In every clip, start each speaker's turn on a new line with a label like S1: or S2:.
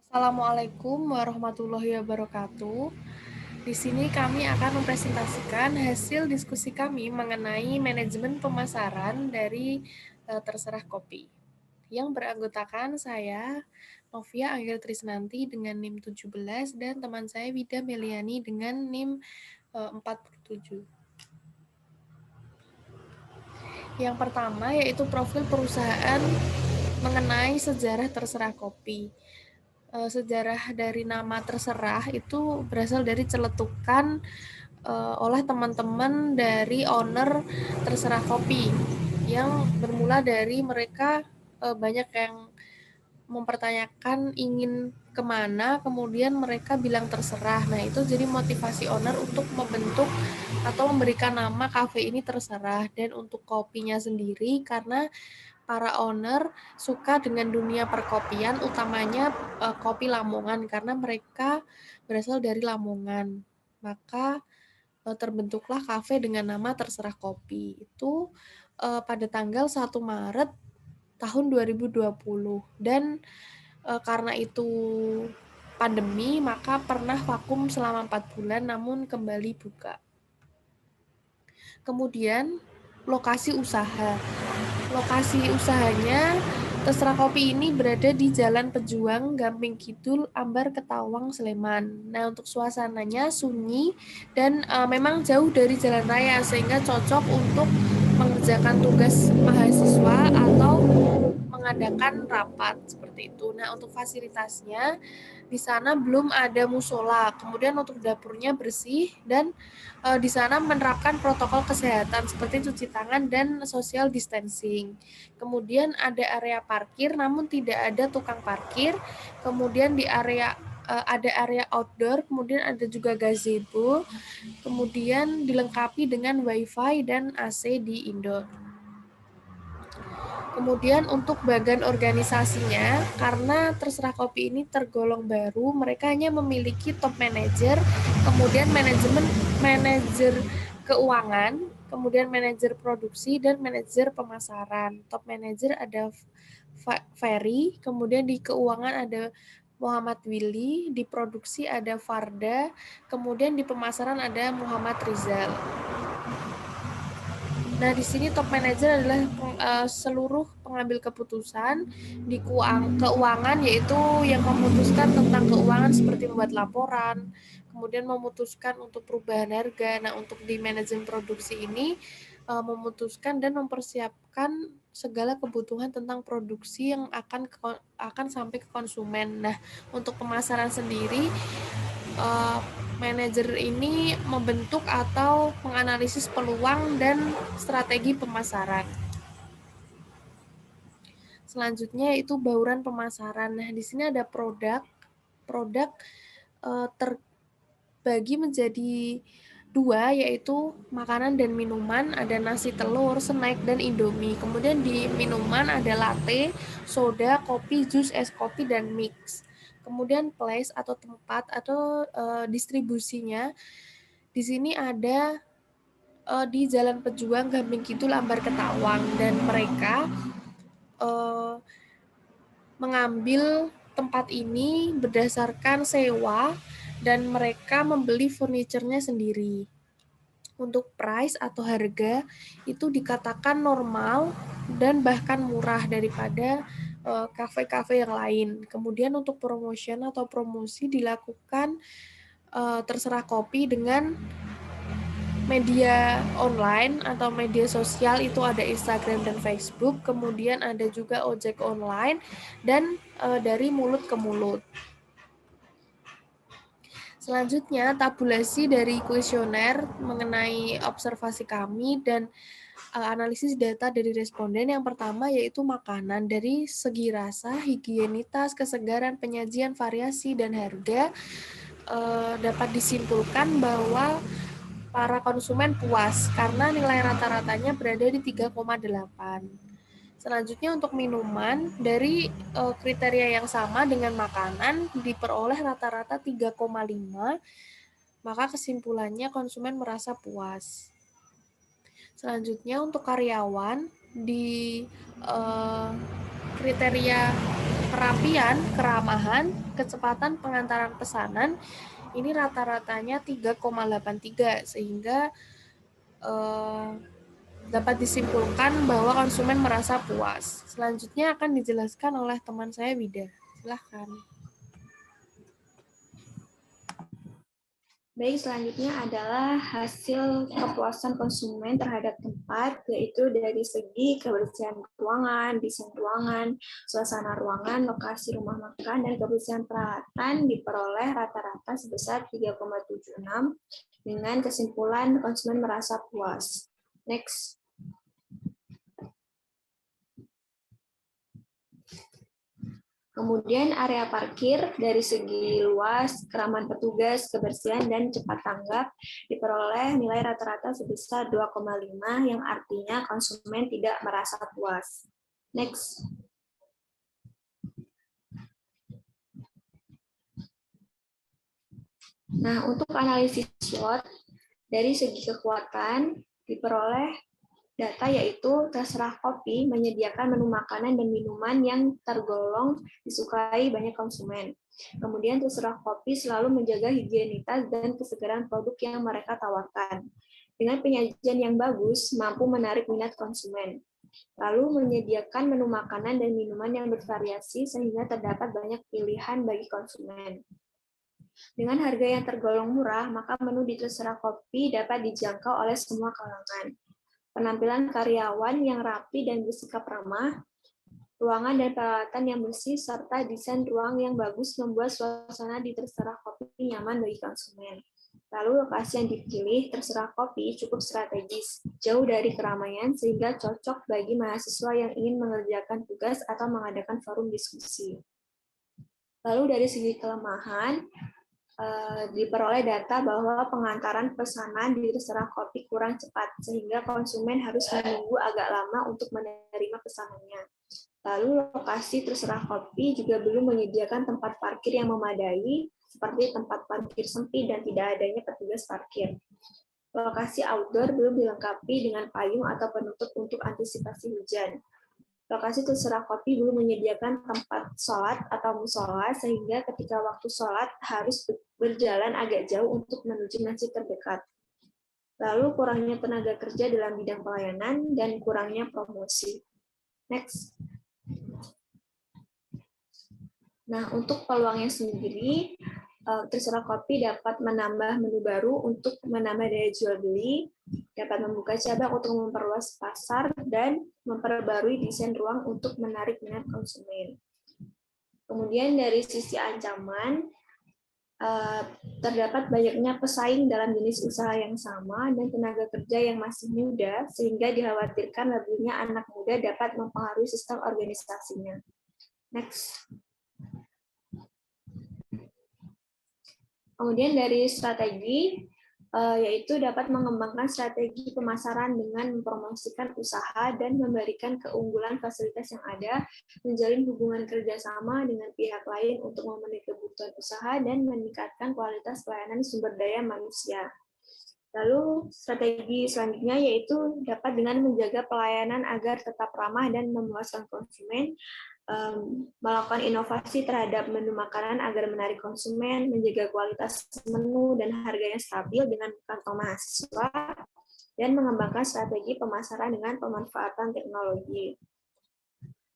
S1: Assalamualaikum warahmatullahi wabarakatuh. Di sini kami akan mempresentasikan hasil diskusi kami mengenai manajemen pemasaran dari Terserah Kopi. Yang beranggotakan saya, Novia Anggel Trisnanti dengan NIM 17 dan teman saya Wida Meliani dengan NIM 47. Yang pertama yaitu profil perusahaan mengenai sejarah Terserah Kopi. Sejarah dari nama Terserah itu berasal dari celetukan oleh teman-teman dari owner Terserah Kopi yang bermula dari mereka banyak yang mempertanyakan ingin kemana, kemudian mereka bilang terserah. Nah, itu jadi motivasi owner untuk membentuk atau memberikan nama kafe ini Terserah. Dan untuk kopinya sendiri, karena para owner suka dengan dunia perkopian, utamanya kopi Lamongan, karena mereka berasal dari Lamongan. Maka terbentuklah kafe dengan nama Terserah Kopi. Itu pada tanggal 1 Maret tahun 2020. Dan karena itu pandemi, maka pernah vakum selama 4 bulan, namun kembali buka. Kemudian lokasi usaha. Lokasi usahanya Terserah Kopi ini berada di Jalan Pejuang, Gamping Kidul, Ambar, Ketawang, Sleman. Nah, untuk suasananya sunyi dan memang jauh dari jalan raya sehingga cocok untuk mengerjakan tugas mahasiswa atau mengadakan rapat seperti itu. Nah, untuk fasilitasnya di sana belum ada musola, kemudian untuk dapurnya bersih dan di sana menerapkan protokol kesehatan seperti cuci tangan dan social distancing. Kemudian ada area parkir namun tidak ada tukang parkir. Kemudian di area ada area outdoor, kemudian ada juga gazebo, kemudian dilengkapi dengan wifi dan AC di indoor. Kemudian untuk bagian organisasinya, karena Terserah Kopi ini tergolong baru, mereka hanya memiliki top manager, kemudian manajer keuangan, kemudian manajer produksi, dan manajer pemasaran. Top manager ada Ferry, kemudian di keuangan ada Muhammad Willy, di produksi ada Farda, kemudian di pemasaran ada Muhammad Rizal. Nah, di sini top manager adalah seluruh pengambil keputusan di keuangan, yaitu yang memutuskan tentang keuangan seperti membuat laporan, kemudian memutuskan untuk perubahan harga. Nah, untuk di manajemen produksi ini memutuskan dan mempersiapkan segala kebutuhan tentang produksi yang akan sampai ke konsumen. Nah, untuk pemasaran sendiri, manajer ini membentuk atau menganalisis peluang dan strategi pemasaran. Selanjutnya yaitu bauran pemasaran. Nah, di sini ada produk terbagi menjadi dua, yaitu makanan dan minuman. Ada nasi telur, snack, dan indomie. Kemudian di minuman ada latte, soda, kopi, jus, es kopi, dan mix. Kemudian place atau tempat atau distribusinya di sini ada di Jalan Pejuang, Gamping Kidul, Ambar, Ketawang, dan mereka mengambil tempat ini berdasarkan sewa dan mereka membeli furniturnya sendiri. Untuk price atau harga itu dikatakan normal dan bahkan murah daripada kafe-kafe yang lain. Kemudian untuk promotion atau promosi dilakukan Terserah Kopi dengan media online atau media sosial, itu ada Instagram dan Facebook, kemudian ada juga ojek online dan dari mulut ke mulut. Selanjutnya, tabulasi dari kuesioner mengenai observasi kami dan analisis data dari responden. Yang pertama yaitu makanan. Dari segi rasa, higienitas, kesegaran, penyajian, variasi, dan harga, dapat disimpulkan bahwa para konsumen puas karena nilai rata-ratanya berada di 3,8. Selanjutnya untuk minuman, dari kriteria yang sama dengan makanan diperoleh rata-rata 3,5, maka kesimpulannya konsumen merasa puas. Selanjutnya untuk karyawan, di kriteria Kerapian, keramahan, kecepatan pengantaran pesanan ini rata-ratanya 3,83 sehingga dapat disimpulkan bahwa konsumen merasa puas. Selanjutnya akan dijelaskan oleh teman saya Wida. Silahkan.
S2: Baik, selanjutnya adalah hasil kepuasan konsumen terhadap tempat, yaitu dari segi kebersihan ruangan, desain ruangan, suasana ruangan, lokasi rumah makan, dan kebersihan peralatan diperoleh rata-rata sebesar 3,76 dengan kesimpulan konsumen merasa puas. Next. Kemudian area parkir dari segi luas, keramahan petugas, kebersihan, dan cepat tanggap diperoleh nilai rata-rata sebesar 2,5 yang artinya konsumen tidak merasa puas. Next. Nah, untuk analisis SWOT dari segi kekuatan diperoleh data yaitu terserah kopi menyediakan menu makanan dan minuman yang tergolong disukai banyak konsumen. Kemudian terserah kopi selalu menjaga higienitas dan kesegaran produk yang mereka tawarkan. Dengan penyajian yang bagus, mampu menarik minat konsumen. Lalu menyediakan menu makanan dan minuman yang bervariasi sehingga terdapat banyak pilihan bagi konsumen. Dengan harga yang tergolong murah, maka menu di terserah kopi dapat dijangkau oleh semua kalangan. Penampilan karyawan yang rapi dan bersikap ramah, ruangan dan peralatan yang bersih, serta desain ruang yang bagus membuat suasana di terserah kopi nyaman bagi konsumen. Lalu lokasi yang dipilih terserah kopi cukup strategis, jauh dari keramaian sehingga cocok bagi mahasiswa yang ingin mengerjakan tugas atau mengadakan forum diskusi. Lalu dari segi kelemahan, diperoleh data bahwa pengantaran pesanan di terserah kopi kurang cepat, sehingga konsumen harus menunggu agak lama untuk menerima pesanannya. Lalu lokasi terserah kopi juga belum menyediakan tempat parkir yang memadai, seperti tempat parkir sempit dan tidak adanya petugas parkir. Lokasi outdoor belum dilengkapi dengan payung atau penutup untuk antisipasi hujan. Lokasi terserah kopi belum menyediakan tempat sholat atau musola, sehingga ketika waktu sholat harus berjalan agak jauh untuk menuju masjid terdekat. Lalu kurangnya tenaga kerja dalam bidang pelayanan dan kurangnya promosi. Next. Nah, untuk peluangnya sendiri, terserah kopi dapat menambah menu baru untuk menambah daya jual beli, dapat membuka cabang untuk memperluas pasar, dan memperbarui desain ruang untuk menarik minat konsumen. Kemudian dari sisi ancaman, terdapat banyaknya pesaing dalam jenis usaha yang sama dan tenaga kerja yang masih muda, sehingga dikhawatirkan lebihnya anak muda dapat mempengaruhi sistem organisasinya. Next. Kemudian dari strategi, yaitu dapat mengembangkan strategi pemasaran dengan mempromosikan usaha dan memberikan keunggulan fasilitas yang ada, menjalin hubungan kerjasama dengan pihak lain untuk memenuhi kebutuhan usaha, dan meningkatkan kualitas pelayanan sumber daya manusia. Lalu strategi selanjutnya yaitu dapat dengan menjaga pelayanan agar tetap ramah dan memuaskan konsumen, melakukan inovasi terhadap menu makanan agar menarik konsumen, menjaga kualitas menu dan harganya stabil dengan kantong mahasiswa, dan mengembangkan strategi pemasaran dengan pemanfaatan teknologi.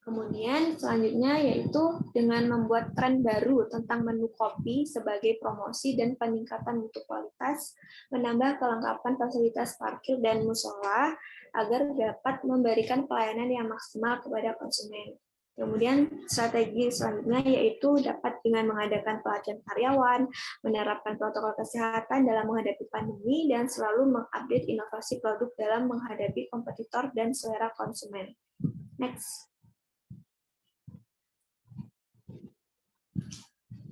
S2: Kemudian selanjutnya yaitu dengan membuat tren baru tentang menu kopi sebagai promosi dan peningkatan mutu kualitas, menambah kelengkapan fasilitas parkir dan musola agar dapat memberikan pelayanan yang maksimal kepada konsumen. Kemudian strategi selanjutnya yaitu dapat dengan mengadakan pelatihan karyawan, menerapkan protokol kesehatan dalam menghadapi pandemi, dan selalu mengupdate inovasi produk dalam menghadapi kompetitor dan selera konsumen. Next.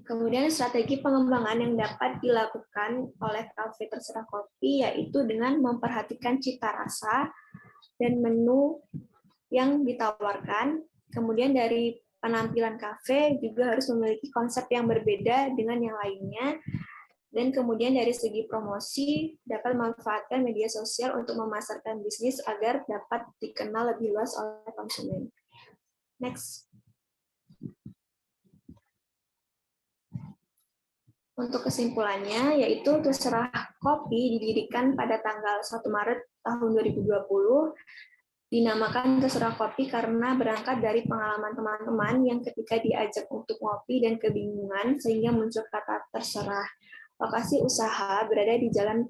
S2: Kemudian strategi pengembangan yang dapat dilakukan oleh kafe terserah kopi yaitu dengan memperhatikan cita rasa dan menu yang ditawarkan. Kemudian dari penampilan kafe juga harus memiliki konsep yang berbeda dengan yang lainnya. Dan kemudian dari segi promosi dapat memanfaatkan media sosial untuk memasarkan bisnis agar dapat dikenal lebih luas oleh konsumen. Next. Untuk kesimpulannya, yaitu Terserah Kopi didirikan pada tanggal 1 Maret tahun 2020, dinamakan Terserah Kopi karena berangkat dari pengalaman teman-teman yang ketika diajak untuk ngopi dan kebingungan sehingga muncul kata terserah. Lokasi usaha berada di Jalan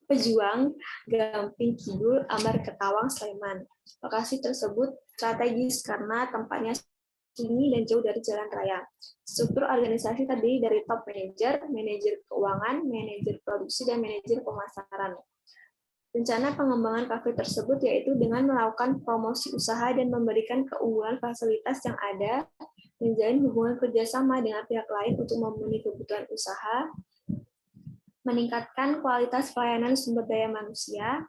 S2: Pejuang, Gamping Kidul, Ambar Ketawang, Sleman. Lokasi tersebut strategis karena tempatnya sunyi dan jauh dari jalan raya. Struktur organisasi terdiri dari top manager, manajer keuangan, manajer produksi, dan manajer pemasaran. Rencana pengembangan kafe tersebut yaitu dengan melakukan promosi usaha dan memberikan keunggulan fasilitas yang ada, menjalin hubungan kerjasama dengan pihak lain untuk memenuhi kebutuhan usaha, meningkatkan kualitas pelayanan sumber daya manusia,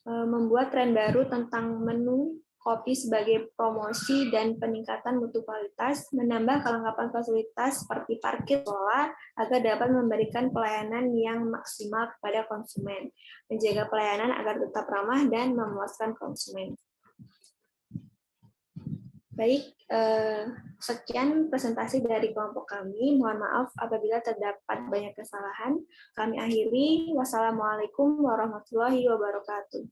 S2: membuat tren baru tentang menu kopi sebagai promosi dan peningkatan mutu kualitas, menambah kelengkapan fasilitas seperti parkir sekolah agar dapat memberikan pelayanan yang maksimal kepada konsumen, menjaga pelayanan agar tetap ramah dan memuaskan konsumen. Baik, sekian presentasi dari kelompok kami. Mohon maaf apabila terdapat banyak kesalahan. Kami akhiri. Wassalamualaikum warahmatullahi wabarakatuh.